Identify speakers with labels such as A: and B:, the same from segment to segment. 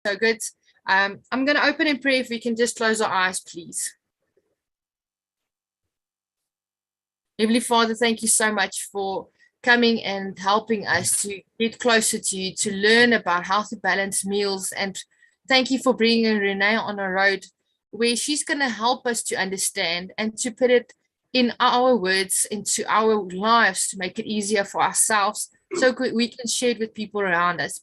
A: so good. I'm going to open in prayer. If we can just close our eyes, please. Heavenly Father, thank you so much for coming and helping us to get closer to you, to learn about healthy balanced meals. And thank you for bringing Rene on a road where she's going to help us to understand and to put it in our words, into our lives, to make it easier for ourselves so we can share it with people around us.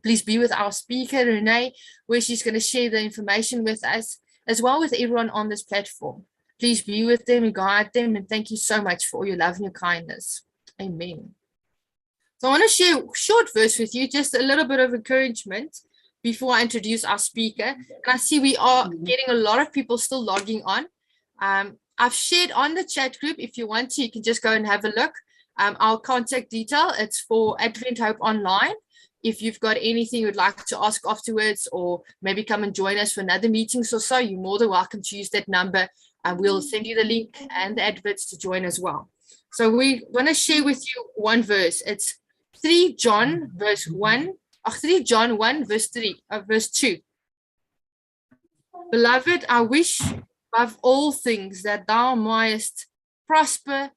A: Please be with our speaker, Rene, where she's going to share the information with us, as well with everyone on this platform. Please be with them and guide them. And thank you so much for all your love and your kindness. Amen. So I want to share a short verse with you, just a little bit of encouragement before I introduce our speaker. And I see we are getting a lot of people still logging on. I've shared on the chat group. If you want to, you can just go and have a look. Our contact detail, it's for Advent Hope Online. If you've got anything you'd like to ask afterwards, or maybe come and join us for another meetings or so, you're more than welcome to use that number, and we'll send you the link and the adverts to join as well. So we want to share with you one verse. It's 3 John 1 verse 2. Beloved, I wish above all things that thou mayest prosper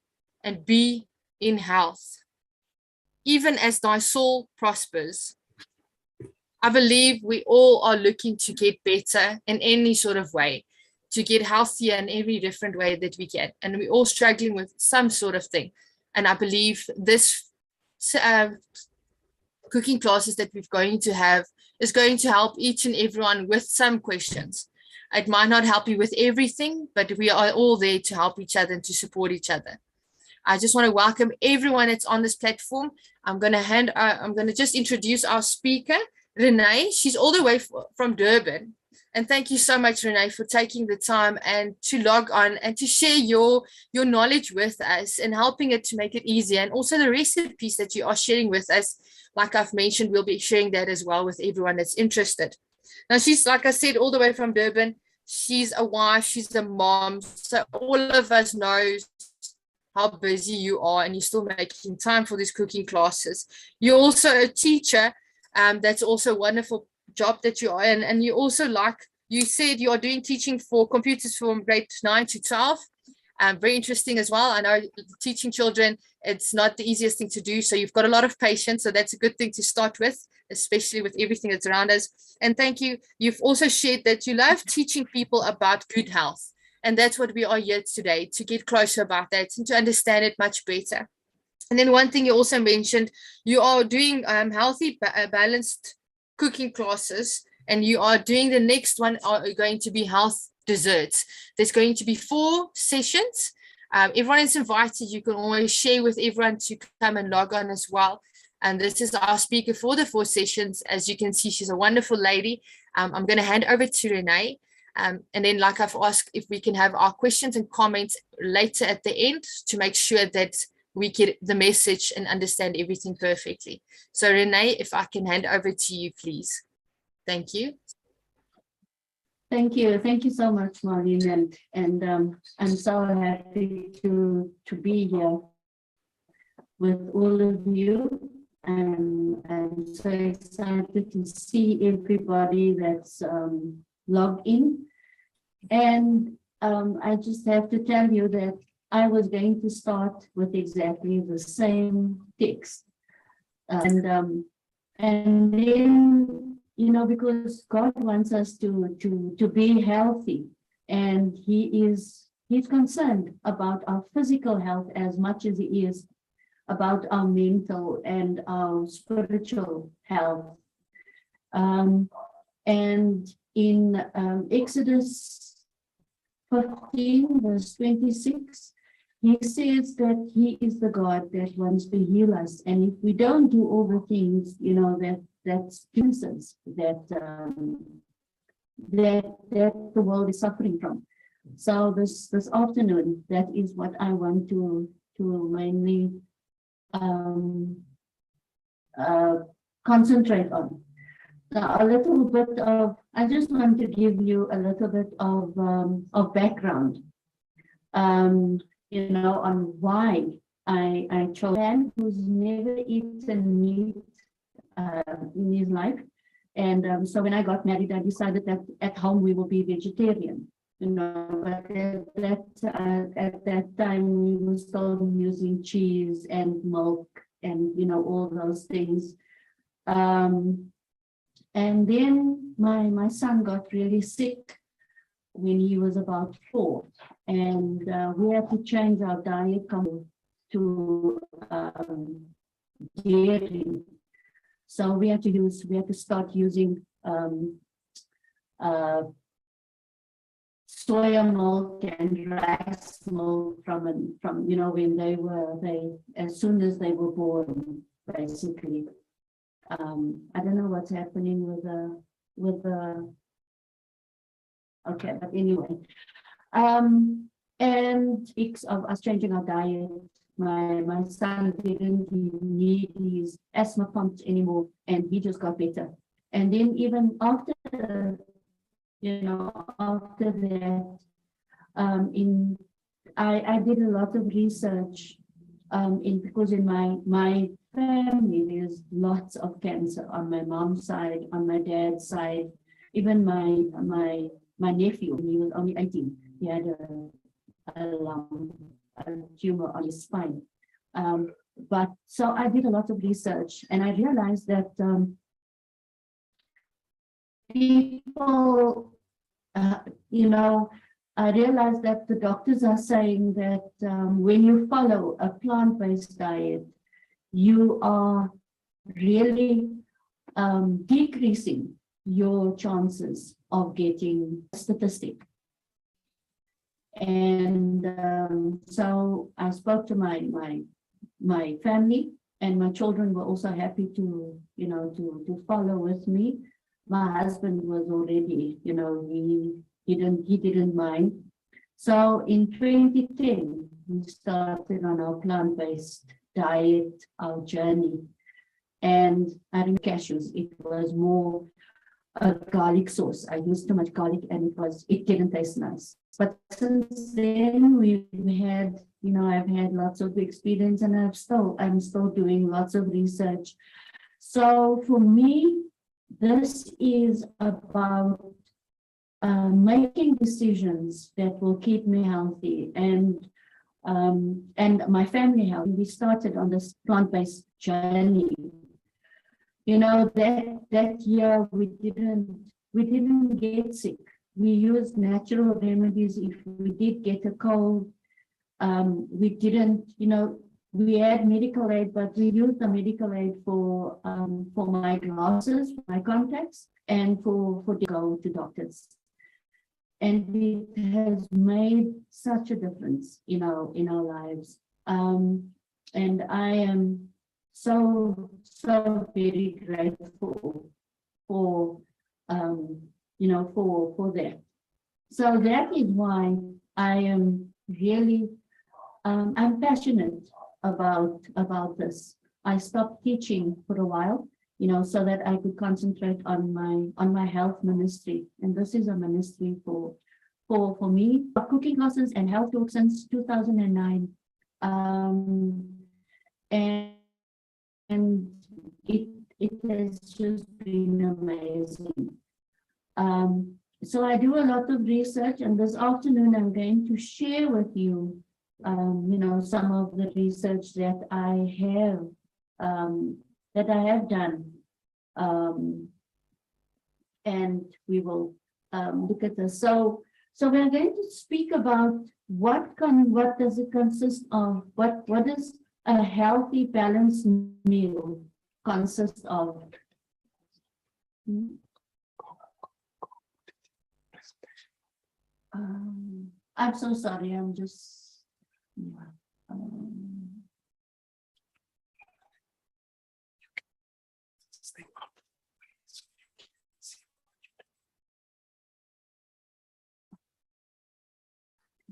A: and be in health, even as thy soul prospers. I believe we all are looking to get better in any sort of way, to get healthier in every different way that we can. And we're all struggling with some sort of thing. And I believe this cooking classes that we're going to have is going to help each and everyone with some questions. It might not help you with everything, but we are all there to help each other and to support each other. I just want to welcome everyone that's on this platform. I'm going to just introduce our speaker, Rene. She's all the way from Durban. And thank you so much, Rene, for taking the time and to log on and to share your knowledge with us and helping it to make it easier. And also the recipes that you are sharing with us. Like I've mentioned, we'll be sharing that as well with everyone that's interested. Now, she's, like I said, all the way from Durban. She's a wife, she's a mom. So all of us knows how busy you are, and you're still making time for these cooking classes. You're also a teacher. That's also a wonderful job that you are in. And you also, like you said, you are doing teaching for computers from grade 9 to 12. Very interesting as well. I know teaching children, it's not the easiest thing to do. So you've got a lot of patience. So that's a good thing to start with, especially with everything that's around us. And thank you. You've also shared that you love teaching people about good health. And that's what we are here today, to get closer about that and to understand it much better. And then one thing you also mentioned, you are doing healthy, balanced cooking classes, and you are doing the next one are going to be health desserts. There's going to be 4 sessions. Everyone is invited. You can always share with everyone to come and log on as well. And this is our speaker for the 4 sessions. As you can see, she's a wonderful lady. I'm going to hand over to Rene. And then, like I've asked, if we can have our questions and comments later at the end to make sure that we get the message and understand everything perfectly. So Rene, if I can hand over to you, please. Thank you.
B: Thank you. Thank you so much, Maureen. And I'm so happy to be here with all of you. I'm so excited to see everybody that's logged in. And I just have to tell you that I was going to start with exactly the same text. And then, you know, because God wants us to be healthy, and He's concerned about our physical health as much as He is about our mental and our spiritual health. And in Exodus 15, verse 26, He says that He is the God that wants to heal us. And if we don't do all the things, you know, that's nuisance that the world is suffering from. So this afternoon, that is what I want to mainly concentrate on. Now, I just want to give you a little bit of background, you know, on why I chose a man who's never eaten meat in his life. And so when I got married, I decided that at home we will be vegetarian. But at that time we were still using cheese and milk and all those things. And then my son got really sick when he was about 4, and we had to change our diet to dairy. So we had to start using soya milk and rice milk from when as soon as they were born, basically. I don't know what's happening with the okay, but anyway. And because of us changing our diet, my son didn't need his asthma pumps anymore, and he just got better. And then even after after that, I did a lot of research because in my family there's lots of cancer on my mom's side, on my dad's side. Even my nephew, he was only 18. He had a tumor on his spine. But so I did a lot of research, and I realized that people, I realized that the doctors are saying that when you follow a plant-based diet, you are really decreasing your chances of getting a statistic. And so I spoke to my family, and my children were also happy to follow with me. My husband was already, he didn't mind. So in 2010, we started on our plant-based diet, our journey. And I remember cashews, it was more a garlic sauce. I used too much garlic, and it didn't taste nice. But since then we've had, I've had lots of experience, and I'm still doing lots of research. So for me, this is about making decisions that will keep me healthy and my family healthy. We started on this plant-based journey. That year we didn't get sick. We used natural remedies. If we did get a cold, we didn't, we had medical aid, but we used the medical aid for my glasses, my contacts, and for go to doctors. And it has made such a difference, in our lives. And I am so very grateful for for that. So that is why I am really I'm passionate about this. I stopped teaching for a while, so that I could concentrate on my health ministry. And this is a ministry for me, cooking classes and health talk since 2009. And it has just been amazing. So I do a lot of research, and this afternoon I'm going to share with you, some of the research that I have done, and we will look at this. So we're going to speak about what does it consist of? What does a healthy, balanced meal consist of? I'm so sorry. I'm just.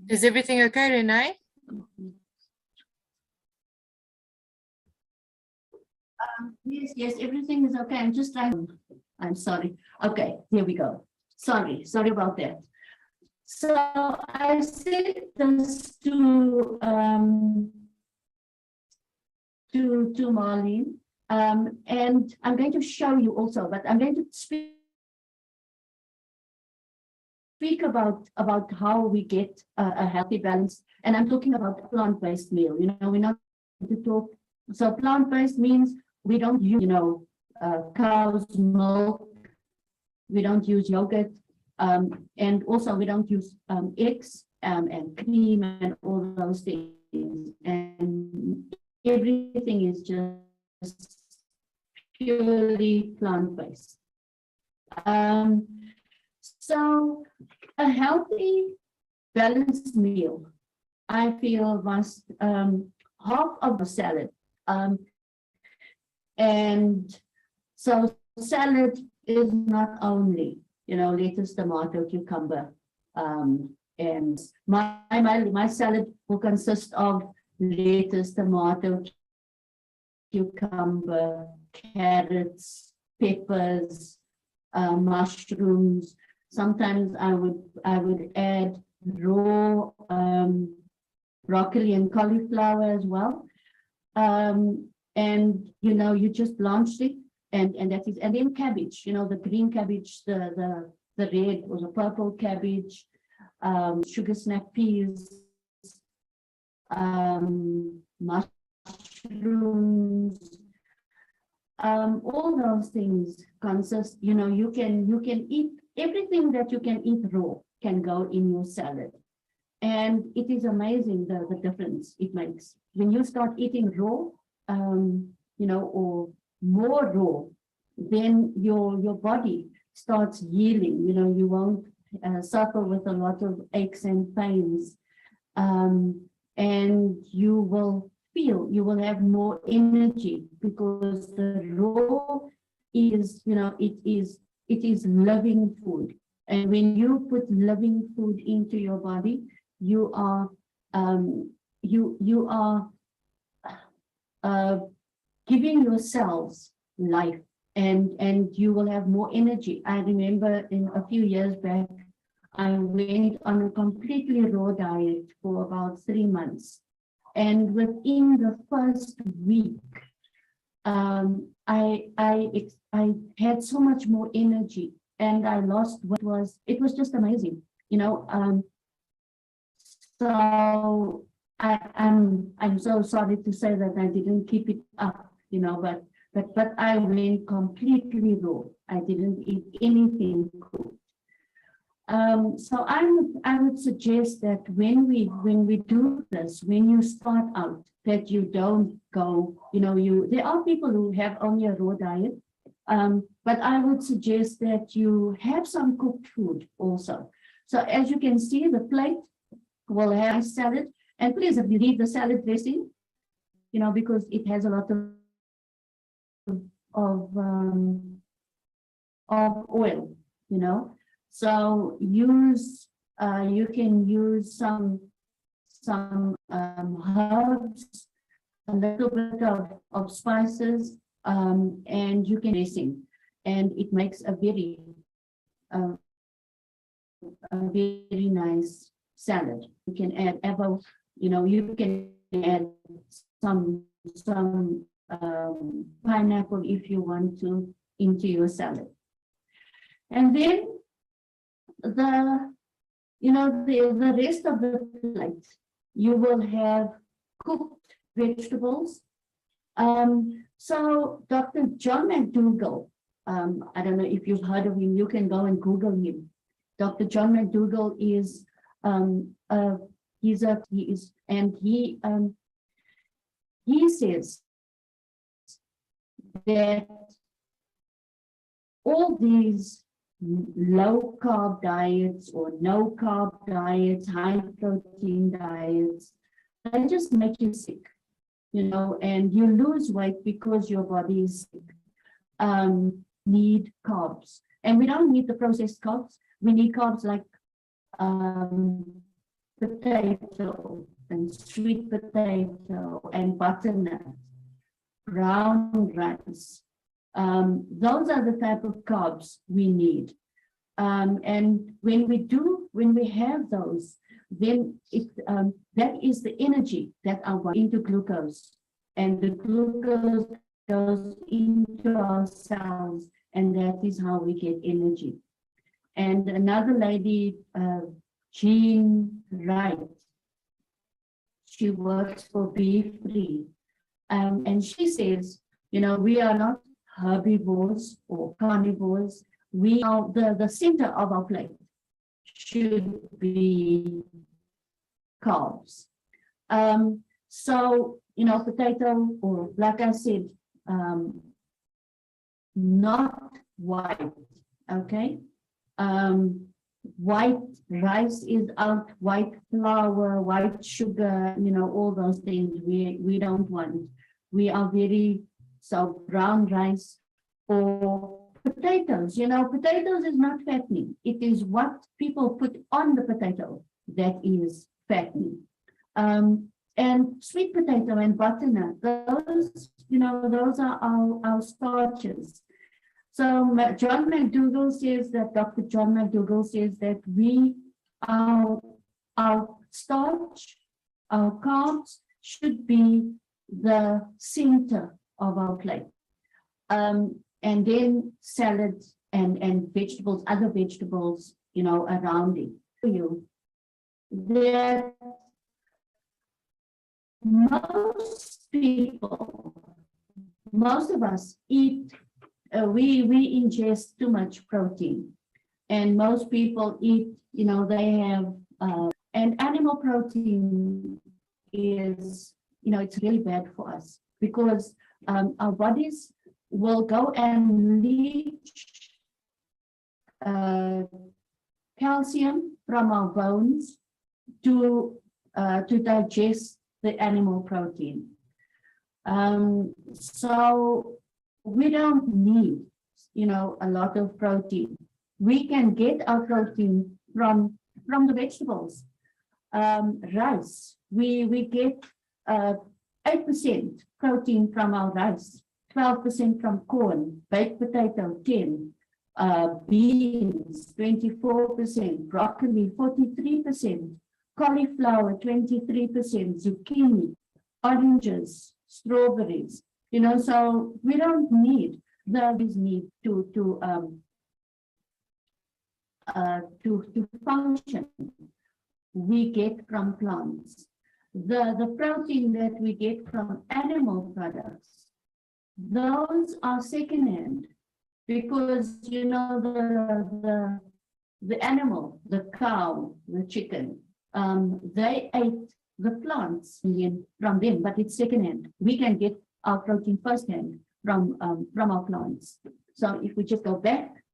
A: Is everything okay, Rene?
B: Yes, everything is okay. I'm just trying. I'm sorry. Okay, here we go. Sorry about that. So I said this to Marlene, And I'm going to show you also, but I'm going to speak about how we get a healthy balance. And I'm talking about a plant-based meal. You know, we're not to talk. So plant-based means we don't use, cow's milk. We don't use yogurt. And also we don't use eggs and cream and all those things. And everything is just purely plant-based. So a healthy, balanced meal, I feel, must half of the salad. And so salad is not only, lettuce, tomato, cucumber, and my salad will consist of lettuce, tomato, cucumber, carrots, peppers, mushrooms. Sometimes I would add raw broccoli and cauliflower as well. And you just blanch it, and that is, and then cabbage, the green cabbage, the red or the purple cabbage, sugar snap peas, mushrooms, all those things consist, you can eat everything that you can eat raw can go in your salad. And it is amazing the difference it makes when you start eating raw, or more raw, then your body starts healing. You won't suffer with a lot of aches and pains, and you will have more energy, because the raw is, it is living food. And when you put living food into your body, you are giving your cells life, and you will have more energy. I remember in a few years back, I went on a completely raw diet for about 3 months. And within the first week, I had so much more energy, and I lost it was just amazing, so I'm so sorry to say that I didn't keep it up, but I went completely raw. I didn't eat anything cooked. So I would suggest that when we do this, when you start out, that you don't go, there are people who have only a raw diet, but I would suggest that you have some cooked food also. So as you can see, the plate will have salad, and please, if you need the salad dressing, because it has a lot of oil, So you can use some herbs, a little bit of spices, and you can dressing, and it makes a very nice salad. You can add AHO, you can add some pineapple if you want to into your salad. And then the rest of the plate, you will have cooked vegetables. So Dr. John McDougall, I don't know if you've heard of him, you can go and Google him. Dr. John McDougall is he says that all these low carb diets or no carb diets, high protein diets, they just make you sick, and you lose weight because your body is sick. Need carbs, and we don't need the processed carbs. We need carbs like potato and sweet potato and butternut, brown rice. Those are the type of carbs we need. And when we have those, then that is the energy that I want into glucose. And the glucose goes into our cells, and that is how we get energy. And another lady, Jean Wright, she works for Be Free. And she says, you know, we are not herbivores or carnivores. We are the center of our plate should be carbs. So, you know, potato, or like I said, not white, okay? White rice is out, white flour, white sugar, you know, all those things we don't want. We are very, so brown rice or potatoes, you know, potatoes is not fattening. It is what people put on the potato that is fattening. And sweet potato and butternut, those, you know, those are our starches. So John McDougall says that, Dr. John McDougall says that our starch, our carbs should be the center of our plate. And then salad and vegetables, other vegetables, you know, around it. That most people, most of us eat, we ingest too much protein, and most people eat, you know, they have, and animal protein is, you know, it's really bad for us because our bodies will go and leach calcium from our bones to digest the animal protein. So we don't need, you know, a lot of protein. We can get our protein from the vegetables. Rice, we get 8% protein from our rice, 12% from corn, baked potato 10%, beans 24%, broccoli 43%, cauliflower 23%, zucchini, oranges, strawberries. You know, so we don't need these need to function. We get from plants. The protein that we get from animal products, those are secondhand, because, you know, the animal, the cow, the chicken, they ate the plants from them, but it's secondhand. We can get our protein firsthand from our plants. So if we just go back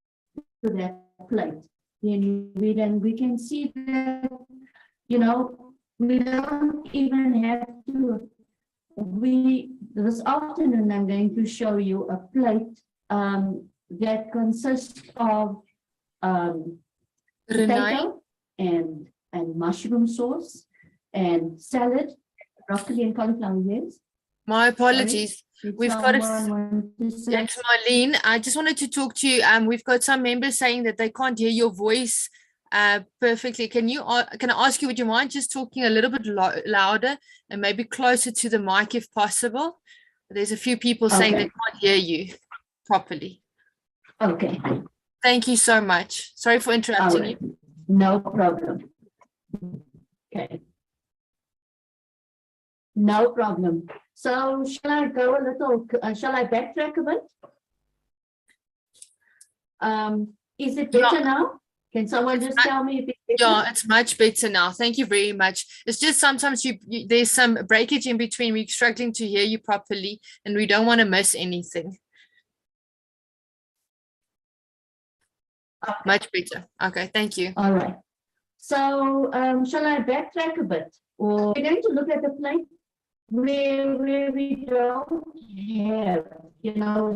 B: to that plate, then we can see that, you know, we don't even have to. This afternoon I'm going to show you a plate that consists of potato and mushroom sauce and salad, broccoli and cauliflower. Yes. My
A: apologies. We've got it's Marlene. I just wanted to talk to you. We've got some members saying that they can't hear your voice perfectly. Can I ask you, would you mind just talking a little bit louder and maybe closer to the mic if possible? There's a few people saying they can't hear you properly.
B: Okay.
A: Thank you so much. Sorry for interrupting you.
B: No problem. Okay. No problem. So shall I go a little, shall I backtrack a bit? Is it better now? Can someone just tell me if it's better?
A: Yeah, it's much better now. Thank you very much. It's just sometimes there's some breakage in between. We're struggling to hear you properly and we don't want to miss anything. Okay. Much better. Okay, thank you.
B: All right. So shall I backtrack a bit? Or we're going to look at the plate where we don't have, you know,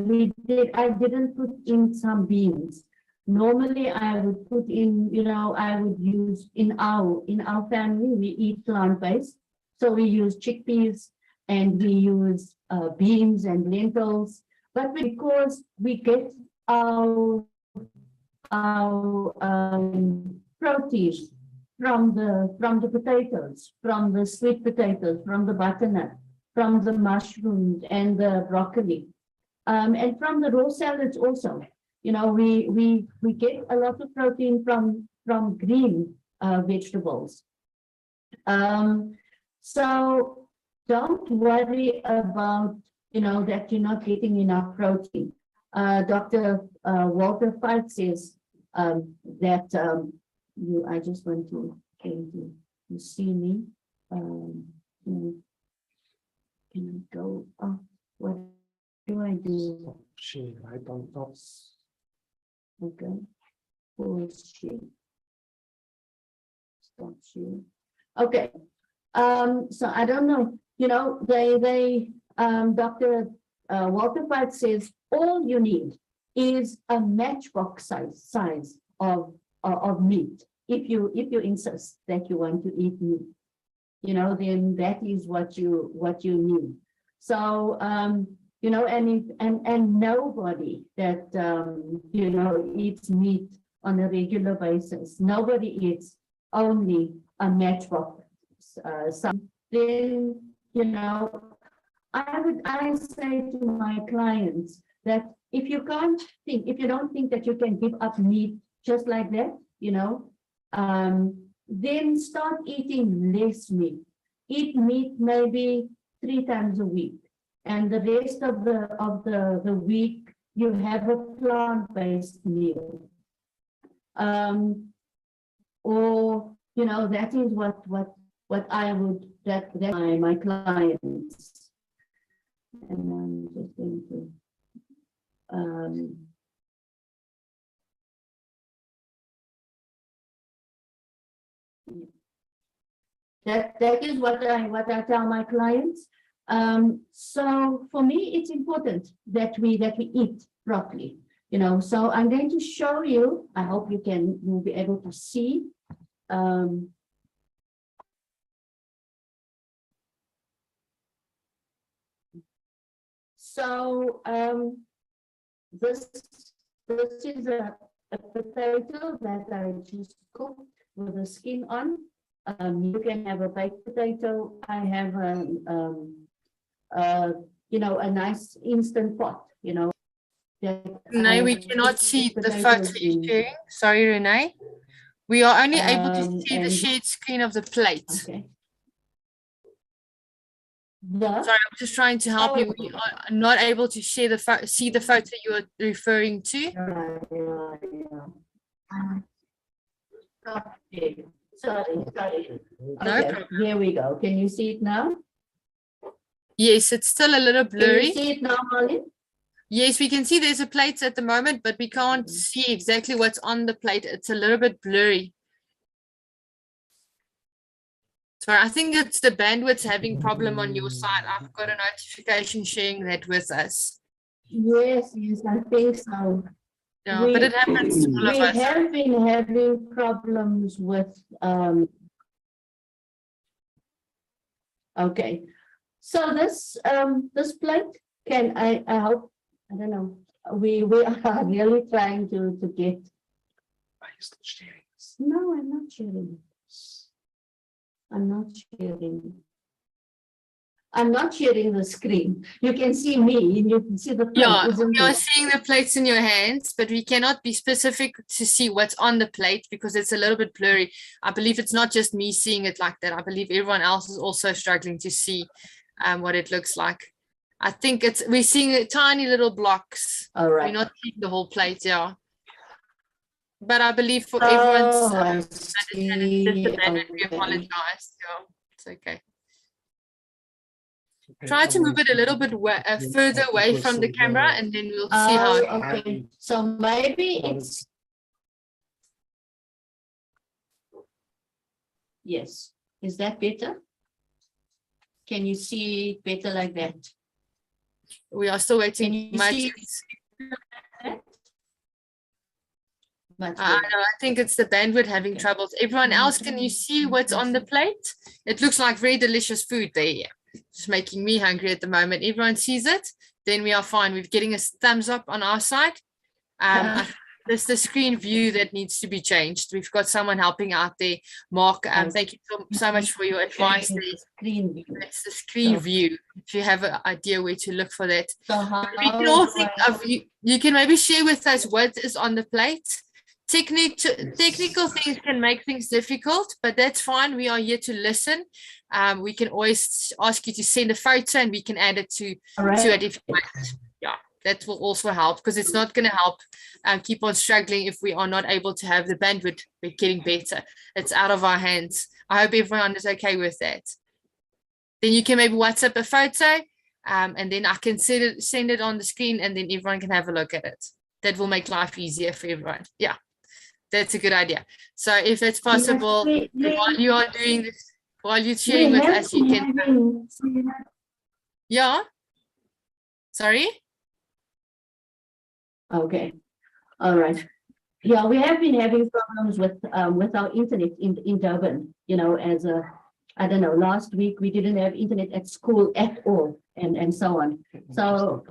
B: I didn't put in some beans. Normally I would put in, you know, I would use in our family, we eat plant-based. So we use chickpeas and we use beans and lentils. But because we get our protein from the potatoes, from the sweet potatoes, from the butternut, from the mushrooms and the broccoli. And from the raw salads also, you know, we get a lot of protein from green vegetables. So don't worry about, you know, that you're not getting enough protein. Dr. Walter Fight says that I just want to, can you see me? Can I go? Oh, what do I do?
C: She, I don't know.
B: Okay. Who is she? Stop she. Okay. So I don't know. You know, Dr. Walter Fight says all you need is a matchbox size of meat. If you insist that you want to eat meat, you know, then that is what you need. So you know, and nobody that you know, eats meat on a regular basis. Nobody eats only a matchbox. Then, you know, I say to my clients that if you don't think that you can give up meat just like that, you know, then start eating less meat. Eat meat maybe 3 times a week, and the rest of the week you have a plant-based meal. Or, you know, that is what I would that my clients. And I'm just going to that is what I tell my clients. So for me, it's important that we eat properly, you know. So I'm going to show you. I hope you'll be able to see. So this is a potato that I just cooked with the skin on. You can have a baked potato. I have you know, a nice instant pot, you know.
A: No, we cannot see the photo you're sharing. Sorry, Rene. We are only able to see the shared screen of the plate.
B: Okay.
A: Sorry, I'm just trying to help you. We are not able to share see the photo you are referring to.
B: Sorry.
A: No
B: Okay,
A: problem.
B: here we go. Can you see it now?
A: Yes, it's still a little blurry.
B: Can you see it now, Molly?
A: Yes, we can see there's a plate at the moment, but we can't see exactly what's on the plate. It's a little bit blurry. So I think it's the bandwidth having problem on your side. I've got a notification sharing that with us.
B: Yes, I think so.
A: Yeah, but it happens to all of us.
B: We have been having problems with okay. So this plate I hope, I don't know, we are really trying to get.
C: Are you still sharing this?
B: No, I'm not sharing. I'm not sharing the screen. You can see me and you can see the plate.
A: Yeah, we are seeing the plates in your hands, but we cannot be specific to see what's on the plate because it's a little bit blurry. I believe it's not just me seeing it like that. I believe everyone else is also struggling to see what it looks like. I think we're seeing tiny little blocks.
B: All right.
A: We're not seeing the whole plate, yeah. But I believe for everyone's understanding, we apologize. Yeah, it's okay. Try to move it a little bit further away from the camera, and then we'll see how.
B: Okay, so maybe it's. Yes, is that better? Can you see better like that?
A: We are still waiting. I think it's the bandwidth having troubles. Everyone else, can you see what's on the plate? It looks like very delicious food there. It's making me hungry at the moment. Everyone sees it, then we are fine. We're getting a thumbs up on our side. There's the screen view that needs to be changed. We've got someone helping out there. Mark, thank you so much for your advice there.
B: Screen view.
A: That's the screen
B: So-
A: view. If you have an idea where to look for that.
B: So how
A: We can all think of you can maybe share with us what is on the plate. Technical things can make things difficult, but that's fine. We are here to listen. We can always ask you to send a photo and we can add it to it if you like. Yeah, that will also help because it's not going to help keep on struggling if we are not able to have the bandwidth getting better. It's out of our hands. I hope everyone is okay with that. Then you can maybe WhatsApp a photo and then I can send it on the screen and then everyone can have a look at it. That will make life easier for everyone. Yeah, that's a good idea. So if it's possible, while you are doing this, while you're sharing with us, you can. Yeah. Sorry.
B: Okay. All right. Yeah, we have been having problems with our internet in Durban, as I don't know, last week we didn't have internet at school at all and so on. So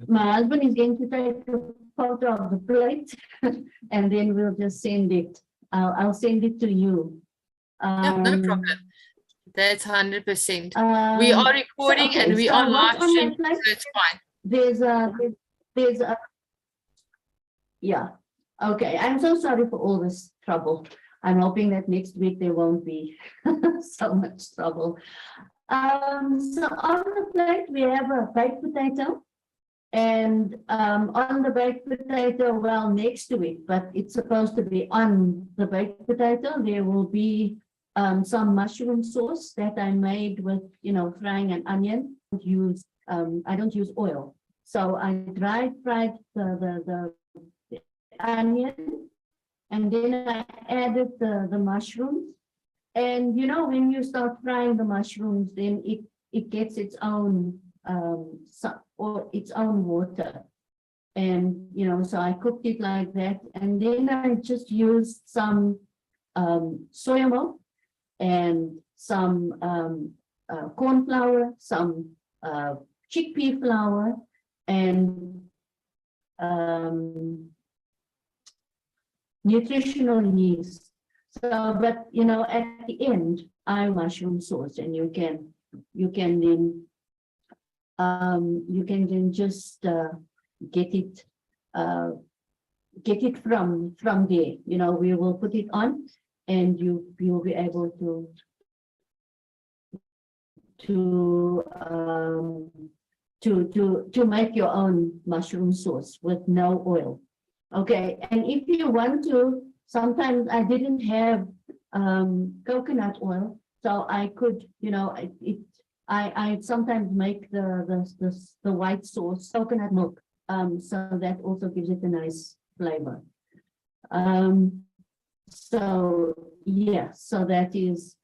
B: my husband is going to take a photo of the plate and then we'll just send it. I'll send it to you.
A: Yeah, no problem. That's 100%. We are recording and we are live streaming, so it's fine.
B: There's a yeah. Okay, I'm so sorry for all this trouble. I'm hoping that next week there won't be so much trouble. So on the plate we have a baked potato, and on the baked potato, well, next to it, but it's supposed to be on the baked potato, there will be some mushroom sauce that I made with, frying an onion. I don't use oil. So I dry fried the onion, and then I added the mushrooms. And when you start frying the mushrooms, then it gets its own its own water. And so I cooked it like that, and then I just used some soya milk and some corn flour, some chickpea flour, and nutritional yeast. So, but at the end, I mushroom sauce, and you can then just get it from there. We will put it on, and you'll be able to make your own mushroom sauce with no oil. Okay, and if you want to, sometimes I didn't have coconut oil, so I could, I sometimes make the white sauce coconut milk, so that also gives it a nice flavor. So yeah, so that is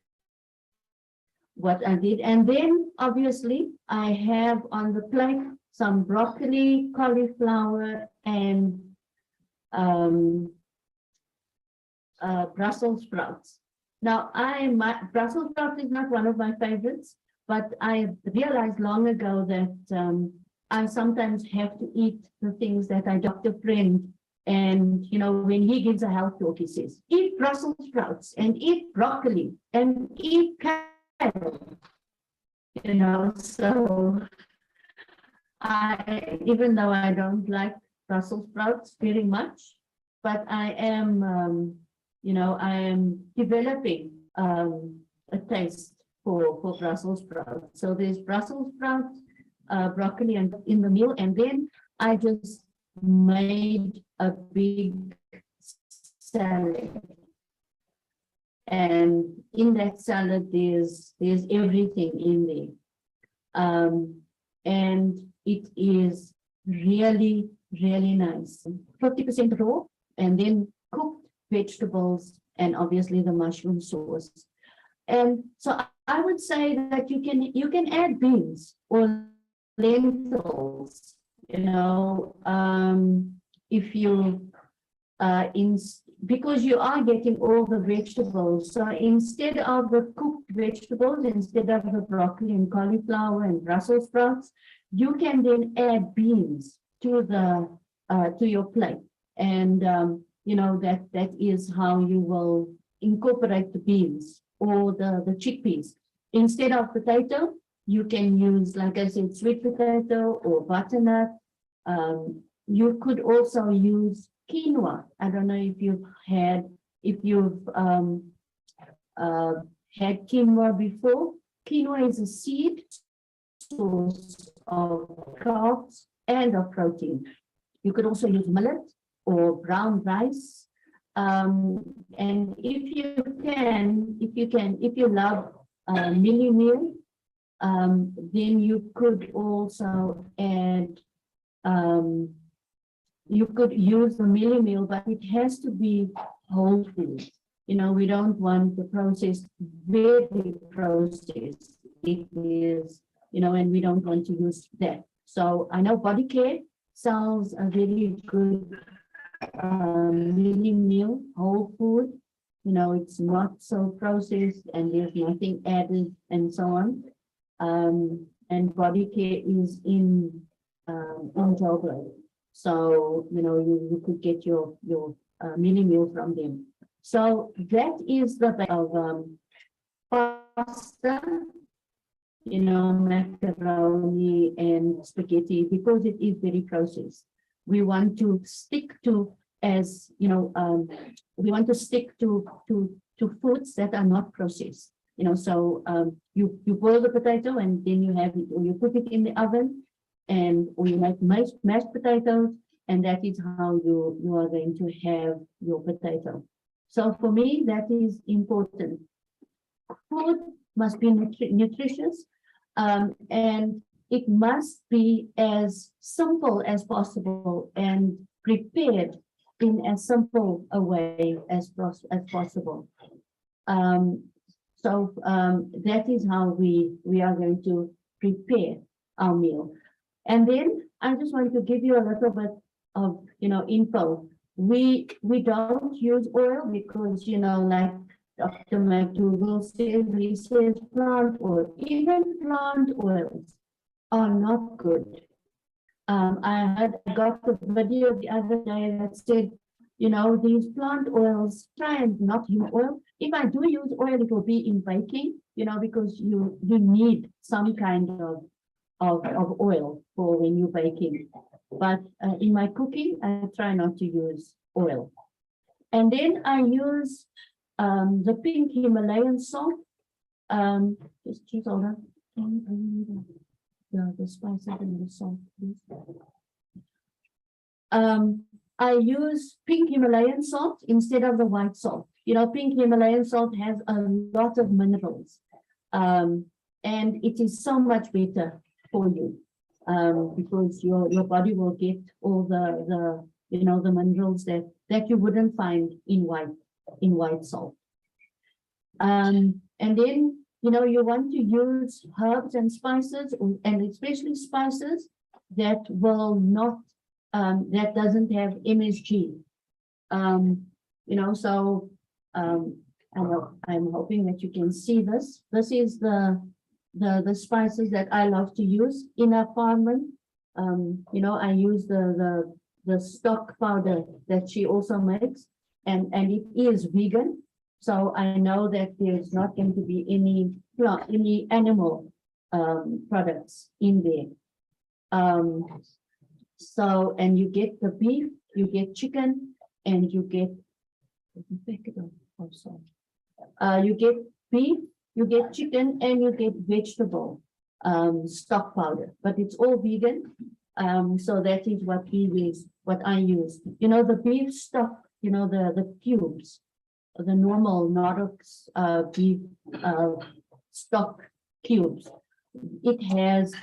B: what I did, and then obviously I have on the plate some broccoli, cauliflower, and Brussels sprouts. Now, Brussels sprouts is not one of my favorites, but I realized long ago that I sometimes have to eat the things that I Dr. Friend, and when he gives a health talk, he says, eat Brussels sprouts and eat broccoli and eat kale. So even though I don't like Brussels sprouts very much, but I am, I am developing a taste for Brussels sprouts. So there's Brussels sprouts, broccoli, and in the meal, and then I just made a big salad. And in that salad, there's everything in there, and it is really, really nice. 50% raw, and then cooked vegetables, and obviously the mushroom sauce. And so I would say that you can add beans or lentils, if you because you are getting all the vegetables. So instead of the cooked vegetables, instead of the broccoli and cauliflower and Brussels sprouts, you can then add beans to your plate. And that is how you will incorporate the beans or the chickpeas. Instead of potato, you can use, like I said, sweet potato or butternut. You could also use quinoa. I don't know if you've had quinoa before. Quinoa is a seed source of carbs and of protein. You could also use millet or brown rice. And if you love mini meal, then you could also add, you could use the mini meal, but it has to be whole food. We don't want the processed, very processed. It is, and we don't want to use that. So I know Body Care sells a very good mini meal, whole food. It's not so processed and there's nothing added and so on. And Body Care is in Joburg. So, you could get your mini meal from them. So that is the base of pasta, macaroni and spaghetti, because it is very processed. We want to stick to, we want to stick to foods that are not processed. So you boil the potato and then you have it, or you put it in the oven, or you make mashed potatoes, and that is how you are going to have your potato. So for me, that is important. Food must be nutritious, and it must be as simple as possible and prepared in as simple a way as possible. So that is how we are going to prepare our meal. And then I just want to give you a little bit of info. We don't use oil because like Dr. McDougall says, he says plant oil, even plant oils are not good. I got a video the other day that said, these plant oils, try and not use oil. If I do use oil, it will be in baking, because you need some kind of oil for when you're baking. But in my cooking, I try not to use oil. And then I use the pink Himalayan salt. Just hold on. The spices and the salt, please. I use pink Himalayan salt instead of the white salt. Pink Himalayan salt has a lot of minerals, and it is so much better for you, because your body will get all the minerals that you wouldn't find in white salt. And then you want to use herbs and spices, and especially spices that will not that doesn't have MSG. So I'm hoping that you can see this. This is the spices that I love to use in apartment. I use the stock powder that she also makes, and it is vegan. So I know that there's not going to be any animal products in there. So, and you get the beef, you get chicken, and you get you get beef, you get chicken, and you get vegetable stock powder, but it's all vegan. So that is what I use. The beef stock, the cubes, the normal Nordox beef stock cubes. It has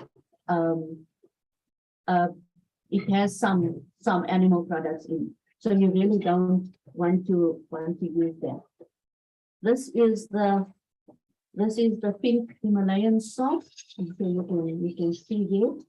B: some animal products in, so you really don't want to use them. This is the pink Himalayan salt. So you can see it.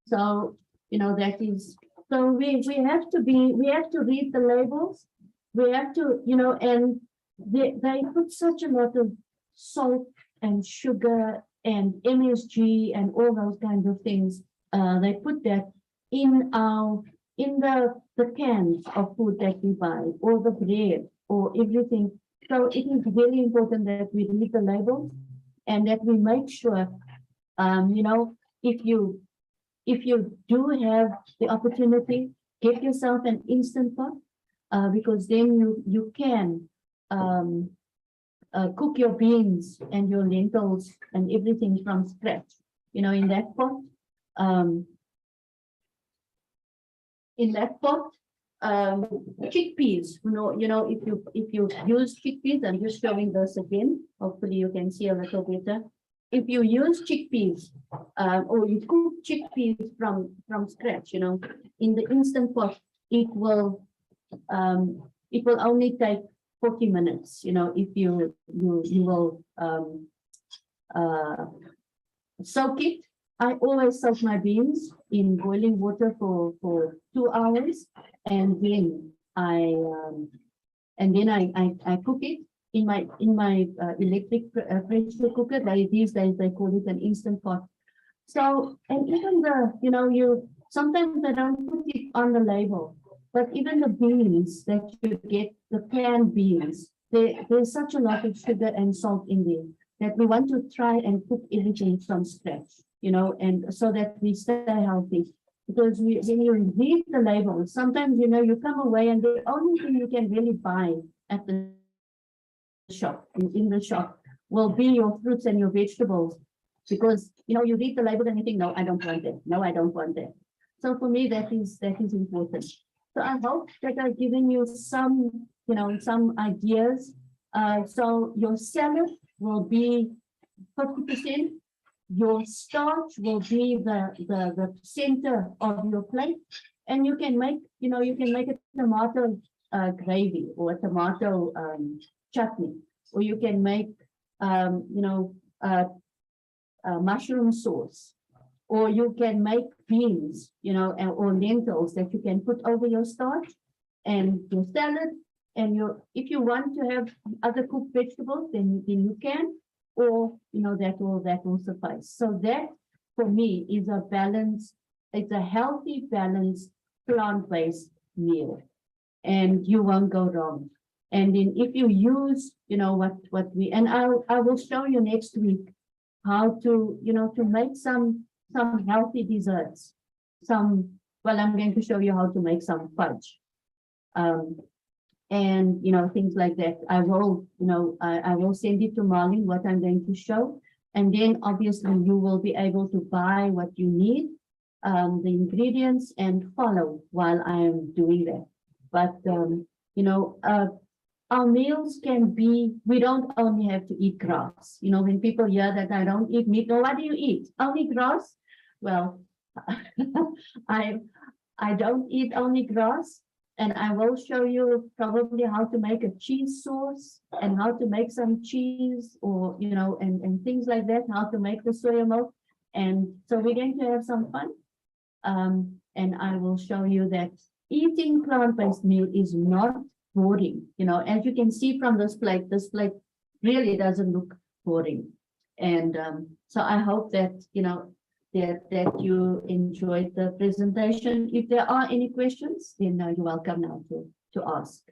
B: So that is, so we have to read the labels. We have to, and they put such a lot of salt and sugar and MSG and all those kinds of things. They put that in the the cans of food that we buy, or the bread, or everything. So it is very important that we read the labels and that we make sure, you know, if you do have the opportunity, get yourself an instant pot, because then you can cook your beans and your lentils and everything from scratch. You know, in that pot, chickpeas. You know, if you use chickpeas, I'm just showing this again. Hopefully, you can see a little better. If you use chickpeas, or you cook chickpeas from scratch, you know, in the instant pot, it will only take 40 minutes. You know, if you will soak it. I always soak my beans in boiling water for 2 hours, and then I cook it in my electric pressure cooker. These days they call it an instant pot. So, and even sometimes they don't put it on the label, but even the beans that you get, the canned beans, there's such a lot of sugar and salt in there that we want to try and cook everything from scratch, you know, and so that we stay healthy. Because when you read the label, sometimes, you know, you come away and the only thing you can really buy at the shop, in the shop, will be your fruits and your vegetables. Because, you know, you read the label and you think, no, I don't want that. No, I don't want that. So for me, that is important. So I hope that I've given you some, you know, some ideas. So your salad will be 50%. Your starch will be the center of your plate, and you can make, you know, you can make a tomato gravy or a tomato chutney, or you can make, you know, mushroom sauce, or you can make beans, you know, or lentils that you can put over your starch and your salad. And if you want to have other cooked vegetables, then you can. Or, you know, that will suffice. So that for me is a balance. It's a healthy, balanced, plant-based meal, and you won't go wrong. And then if you use, you know, what we, and I will show you next week how to, you know, to make some healthy desserts. Well, I'm going to show you how to make some fudge. And, you know, things like that. I will, you know, I will send it to Marlene, what I'm going to show. And then obviously you will be able to buy what you need, the ingredients, and follow while I am doing that. But, you know, our meals can be, we don't only have to eat grass. You know, when people hear that I don't eat meat, no, what do you eat? Only grass? Well, I don't eat only grass. And I will show you probably how to make a cheese sauce and how to make some cheese, or, you know, and things like that, how to make the soya milk. And so we're going to have some fun. And I will show you that eating plant-based meal is not boring. You know, as you can see from this plate really doesn't look boring. And so I hope that, you know, that you enjoyed the presentation. If there are any questions, then you're welcome now to ask.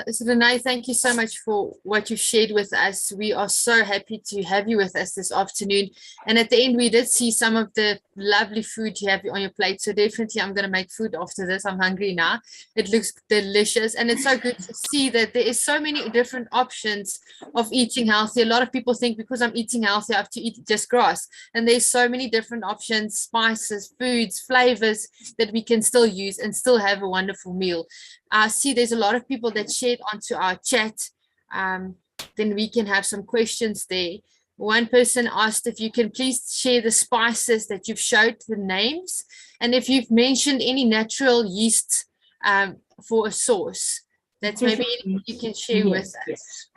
A: So Rene, thank you so much for what you've shared with us. We are so happy to have you with us this afternoon. And at the end, we did see some of the lovely food you have on your plate. So definitely I'm going to make food after this. I'm hungry now. It looks delicious. And it's so good to see that there is so many different options of eating healthy. A lot of people think because I'm eating healthy, I have to eat just grass. And there's so many different options, spices, foods, flavors that we can still use and still have a wonderful meal. I see there's a lot of people that shared onto our chat. Then we can have some questions there. One person asked if you can please share the spices that you've showed the names, and if you've mentioned any natural yeast for a sauce. That's maybe you can share with us.
B: Yes.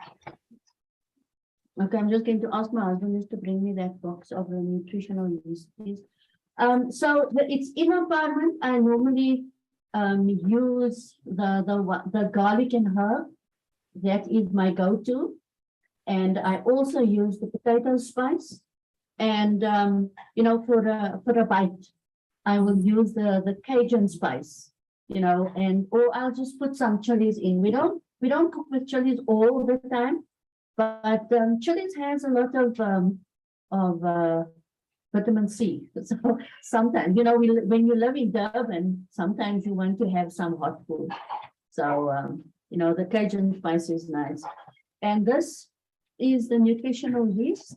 B: Okay, I'm just going to ask my husband to bring me that box of the nutritional yeast, please. So it's in apartment. I normally use the garlic and herb. That is my go-to. And I also use the potato spice. And you know, for a bite, I will use the Cajun spice, you know, and or I'll just put some chilies in. We don't cook with chilies all the time, but chilies has a lot of vitamin C. So sometimes, you know, when you live in Durban, sometimes you want to have some hot food. So you know, the Cajun spice is nice. And this is the nutritional yeast.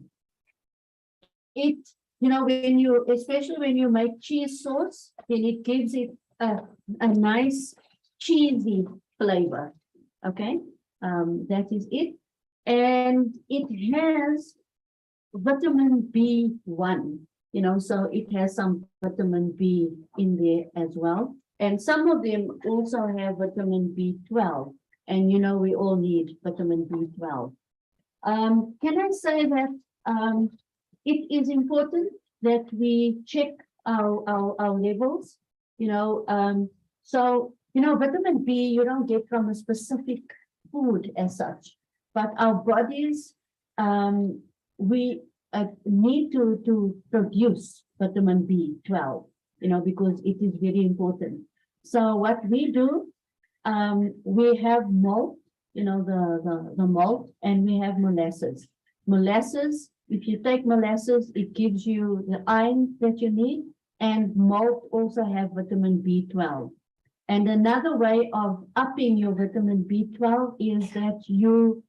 B: It, you know, when you, especially when you make cheese sauce, then it gives it a nice cheesy flavor. Okay, that is it. And it has vitamin B1, you know, so it has some vitamin B in there as well. And some of them also have vitamin B12. And, you know, we all need vitamin B12. Can I say that it is important that we check our levels, you know, so, you know, vitamin B, you don't get from a specific food as such, but our bodies, we need to produce vitamin B12, you know, because it is very important. So what we do, we have malt, you know, the malt, and we have molasses. Molasses, if you take molasses, it gives you the iron that you need, and malt also have vitamin B12. And another way of upping your vitamin B12 is that you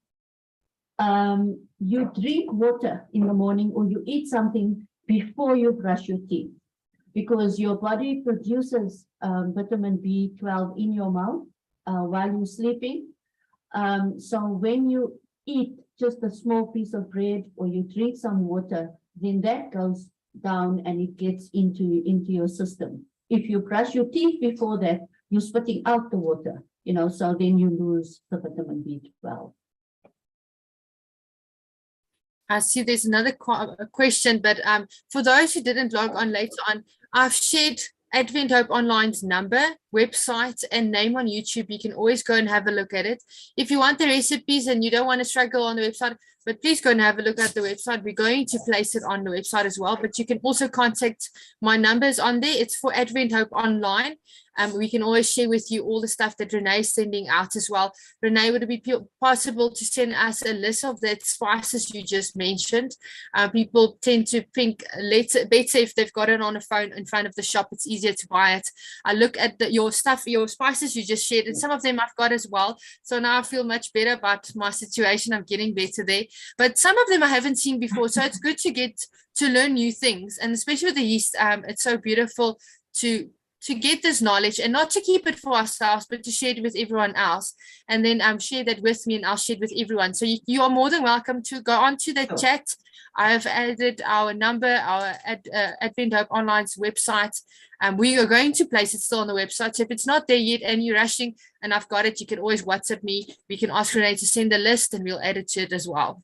B: drink water in the morning, or you eat something before you brush your teeth, because your body produces vitamin B12 in your mouth while you're sleeping. So when you eat just a small piece of bread or you drink some water, then that goes down and it gets into your system. If you brush your teeth before that, you're spitting out the water, you know, so then you lose the vitamin B12.
A: I see there's another question, but for those who didn't log on later on, I've shared Advent Hope Online's number, website, and name on YouTube. You can always go and have a look at it. If you want the recipes and you don't want to struggle on the website, but please go and have a look at the website. We're going to place it on the website as well, but you can also contact my numbers on there. It's for Advent Hope Online. We can always share with you all the stuff that Rene is sending out as well. Rene, would it be possible to send us a list of the spices you just mentioned? People tend to think better if they've got it on a phone in front of the shop. It's easier to buy it. I look at your spices you just shared, and some of them I've got as well. So now I feel much better about my situation. I'm getting better there. But some of them I haven't seen before. So it's good to learn new things. And especially with the yeast, it's so beautiful to get this knowledge, and not to keep it for ourselves, but to share it with everyone else. And then share that with me, and I'll share it with everyone. So you are more than welcome to go on to the chat. I have added our number, our Advent Hope Online's website. We are going to place it still on the website. So if it's not there yet and you're rushing and I've got it, you can always WhatsApp me. We can ask Rene to send the list and we'll add it to it as well.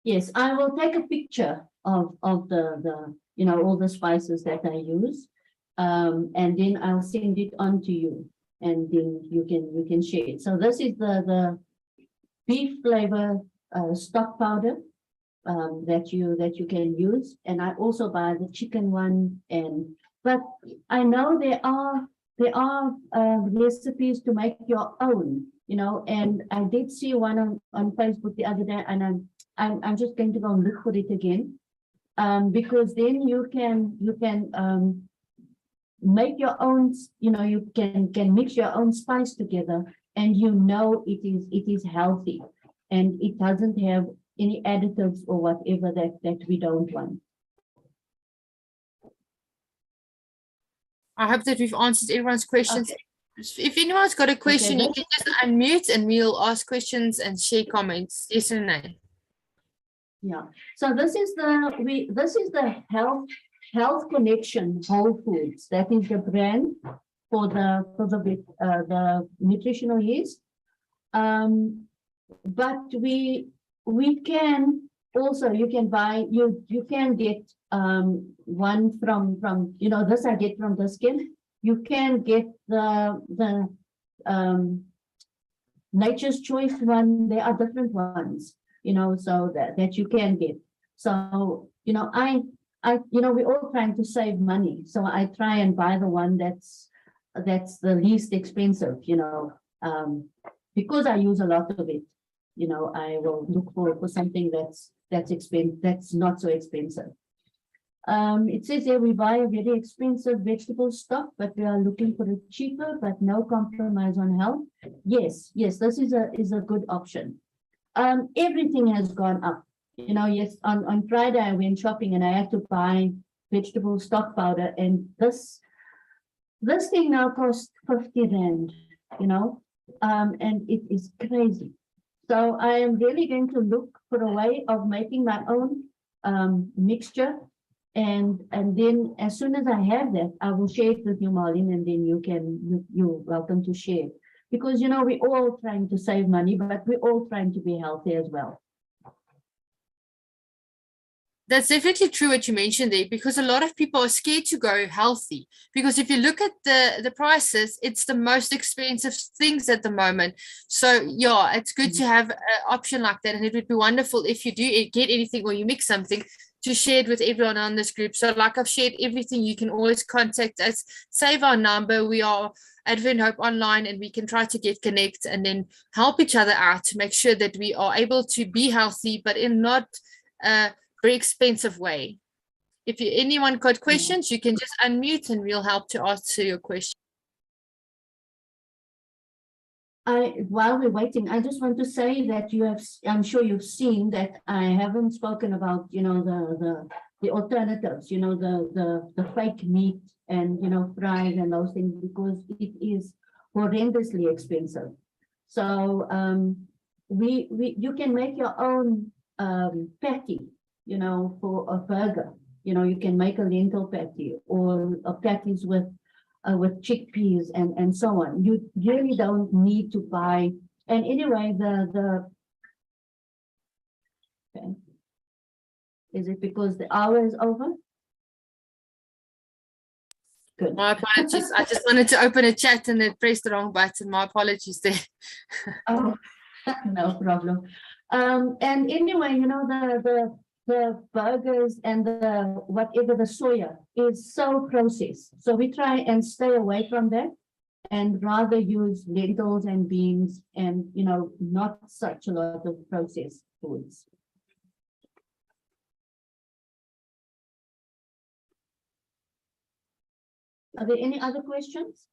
B: Yes, I will take a picture of the you know, all the spices that I use. And then I'll send it on to you, and then you can share it. So this is the beef flavor stock powder that you can use, and I also buy the chicken one. But I know there are recipes to make your own, you know. And I did see one on Facebook the other day, and I'm just going to go and look for it again, because then you can make your own, you know, you can mix your own spice together, and you know it is healthy, and it doesn't have any additives or whatever that we don't want.
A: I hope that we've answered everyone's questions. Okay. If anyone's got a question, you can just unmute and we'll ask questions and share comments. Yes or no?
B: Yeah. So this is the Health Connection Whole Foods. That is the brand for the nutritional yeast. But we can also, you can buy, you can get one from, you know, this I get from the skin. You can get the Nature's Choice one. There are different ones, you know, so that you can get. So, you know, I we're all trying to save money. So I try and buy the one that's the least expensive, because I use a lot of it. I will look for something that's not so expensive. It says here we buy a very expensive vegetable stock, but we are looking for it cheaper, but no compromise on health. Yes, this is a good option. Everything has gone up. Yes, on Friday I went shopping and I had to buy vegetable stock powder, and this thing now costs 50 rand, and it is crazy. So I am really going to look for a way of making my own mixture. And then as soon as I have that, I will share it with you, Marlene, and then you're welcome to share. Because, we're all trying to save money, but we're all trying to be healthy as well.
A: That's definitely true what you mentioned there, because a lot of people are scared to go healthy. Because if you look at the prices, it's the most expensive things at the moment. So yeah, it's good to have an option like that. And it would be wonderful if you do get anything or you mix something to share it with everyone on this group. So like I've shared everything, you can always contact us, save our number. We are Advent Hope Online, and we can try to get connect and then help each other out to make sure that we are able to be healthy, but in not very expensive way. If anyone got questions, you can just unmute and we'll help to answer your question.
B: While we're waiting, I just want to say that I'm sure you've seen that I haven't spoken about, the alternatives, the fake meat and, fries and those things, because it is horrendously expensive. So you can make your own patty, for a burger. You can make a lentil patty or patties with chickpeas and so on. You really don't need to buy. And anyway, okay. Is it because the hour is over? Good.
A: My apologies. I just wanted to open a chat and then pressed the wrong button. My apologies there.
B: Oh, no problem. And anyway, the burgers and whatever the soya is so processed. So we try and stay away from that and rather use lentils and beans and, not such a lot of processed foods. Are there any other questions?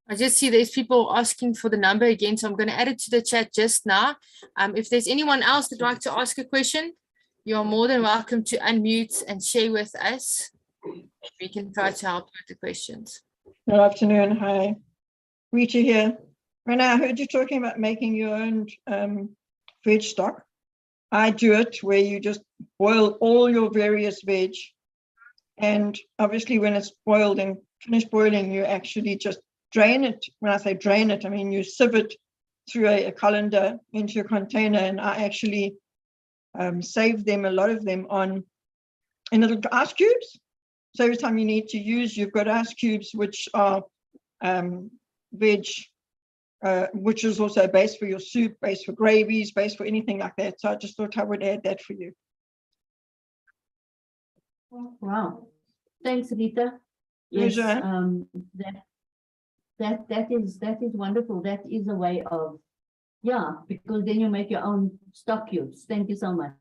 A: I just see there's people asking for the number again, so I'm going to add it to the chat just now. If there's anyone else that'd like to ask a question, you're more than welcome to unmute and share with us. We can try to help with the questions.
D: Good afternoon. Hi. Rita here. Rene, I heard you talking about making your own veg stock. I do it where you just boil all your various veg. And obviously when it's boiled and finished boiling, you actually just drain it. When I say drain it, I mean you sieve it through a colander into a container, and I actually save them, a lot of them, in little ice cubes. So every time you need to use, you've got ice cubes, which are veg, which is also a base for your soup, base for gravies, base for anything like that. So I just thought I would add that for you.
B: Wow. Thanks, Rita.
D: Yes,
B: that is wonderful. That is a way of, because then you make your own stock cubes. Thank you so much.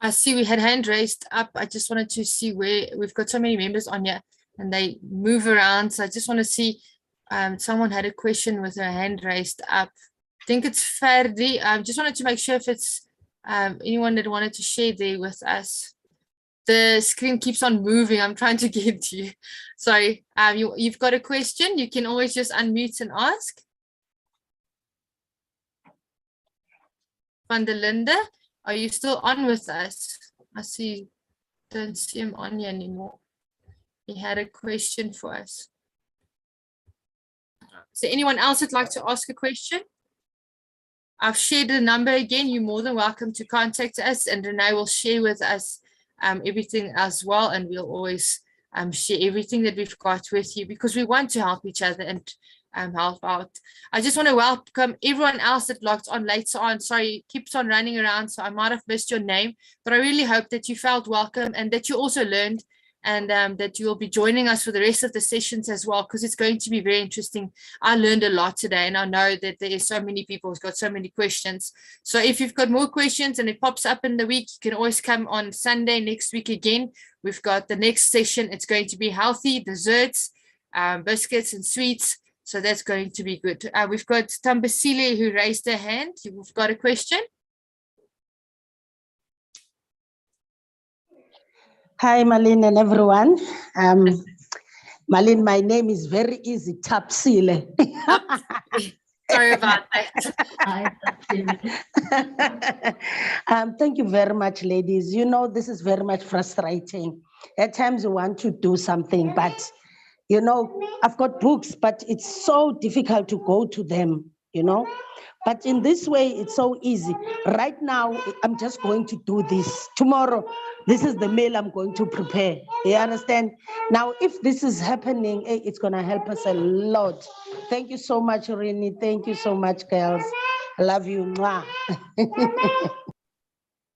A: I see we had hand raised up. I just wanted to see where we've got so many members on here and they move around. So I just want to see, someone had a question with her hand raised up. I think it's Ferdi. Just wanted to make sure if it's anyone that wanted to share there with us. The screen keeps on moving. I'm trying to get to you. Sorry, you've got a question. You can always just unmute and ask. Van der Linde, are you still on with us? I see, don't see him on here anymore. He had a question for us. Is there anyone else that'd like to ask a question? I've shared the number again. You're more than welcome to contact us, and Rene will share with us everything as well, and we'll always share everything that we've got with you, because we want to help each other, and help out. I just want to welcome everyone else that logged on later on. Sorry, it keeps on running around, so I might have missed your name, but I really hope that you felt welcome and that you also learned, and that you'll be joining us for the rest of the sessions as well, because it's going to be very interesting. I learned a lot today, and I know that there are so many people who've got so many questions. So if you've got more questions and it pops up in the week, you can always come on Sunday next week again. We've got the next session. It's going to be healthy desserts, biscuits and sweets. So that's going to be good. We've got Tambasile who raised her hand. You've got a question?
E: Hi, Malin and everyone. Malin, my name is very easy, Tapsile.
A: Sorry about that.
E: Thank you very much, ladies. You know, this is very much frustrating. At times you want to do something, but you know, I've got books, but it's so difficult to go to them, you know. But in this way, it's so easy. Right now, I'm just going to do this. Tomorrow, this is the meal I'm going to prepare. You understand? Now, if this is happening, it's going to help us a lot. Thank you so much, Rene. Thank you so much, girls. I love you. Mwah.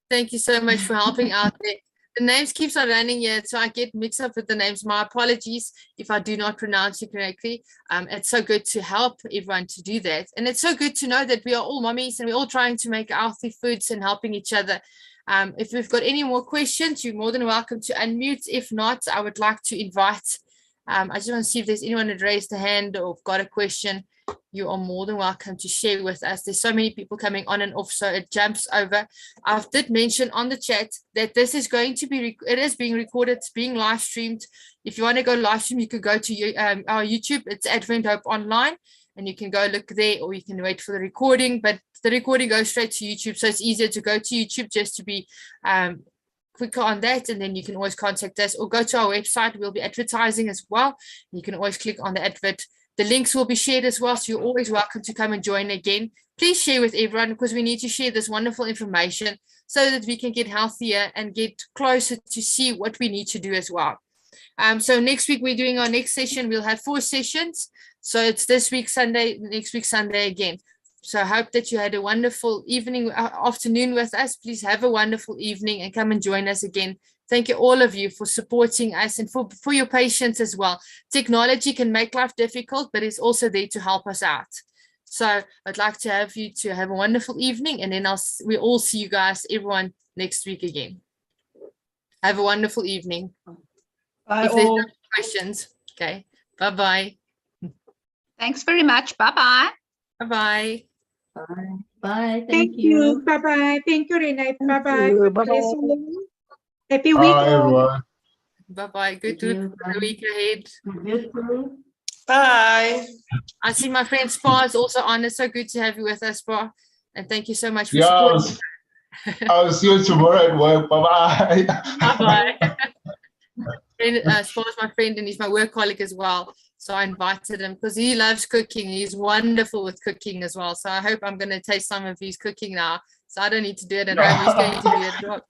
A: Thank you so much for helping out there. The names keeps on running here, so I get mixed up with the names. My apologies if I do not pronounce you correctly. It's so good to help everyone to do that. And it's so good to know that we are all mummies and we're all trying to make healthy foods and helping each other. If we've got any more questions, you're more than welcome to unmute. If not, I would like to invite, I just want to see if there's anyone that raised a hand or got a question. You are more than welcome to share with us. There's so many people coming on and off, so it jumps over. I did mention on the chat that this is going to be, it is being recorded, it's being live streamed. If you want to go live stream, you could go to our YouTube. It's Advent Hope Online, and you can go look there, or you can wait for the recording, but the recording goes straight to YouTube, so it's easier to go to YouTube just to be quicker on that, and then you can always contact us or go to our website. We'll be advertising as well. You can always click on the advert. The links will be shared as well, so you're always welcome to come and join again. Please share with everyone, because we need to share this wonderful information so that we can get healthier and get closer to see what we need to do as well. So next week we're doing our next session. We'll have 4 sessions. So it's this week Sunday, next week Sunday again. So I hope that you had a wonderful evening, afternoon with us. Please have a wonderful evening and come and join us again. Thank you, all of you, for supporting us and for your patience as well. Technology can make life difficult, but it's also there to help us out. So I'd like to have you to have a wonderful evening, and then we all see you guys, everyone, next week again. Have a wonderful evening.
D: Bye
A: If there's
D: all.
A: no questions, okay. Bye-bye.
F: Thanks very much. Bye-bye.
A: Bye-bye.
B: Bye. Bye.
G: Thank you. Bye-bye. Thank you, Rene. Bye-bye.
E: you.
G: God bless
E: Bye-bye.
G: you. Happy
C: Bye,
G: week.
C: everyone.
A: Bye-bye. Good
B: Thank you.
A: luck for the week ahead.
B: You too.
H: Bye.
A: I see my friend Spa is also on. It's so good to have you with us, Spa. And thank you so much for
C: Yeah,
A: supporting.
C: I'll see you tomorrow at work. Bye-bye.
A: Bye-bye. Spa is my friend, and he's my work colleague as well. So I invited him because he loves cooking. He's wonderful with cooking as well. So I hope I'm going to taste some of his cooking now. So I don't need to do it at home. He's going to do it at work.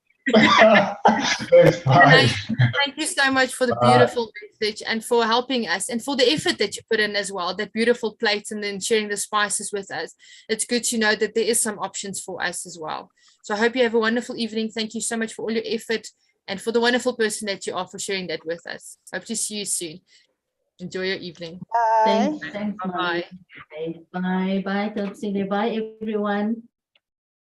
C: That's fine.
A: Thank you so much for the beautiful message and for helping us and for the effort that you put in as well, that beautiful plate, and then sharing the spices with us. It's good to know that there is some options for us as well. So I hope you have a wonderful evening. Thank you so much for all your effort and for the wonderful person that you are, for sharing that with us. Hope to see you soon. Enjoy your evening.
E: Bye.
B: Thanks.
A: Bye-bye.
B: Bye. Bye. Bye. Bye, everyone.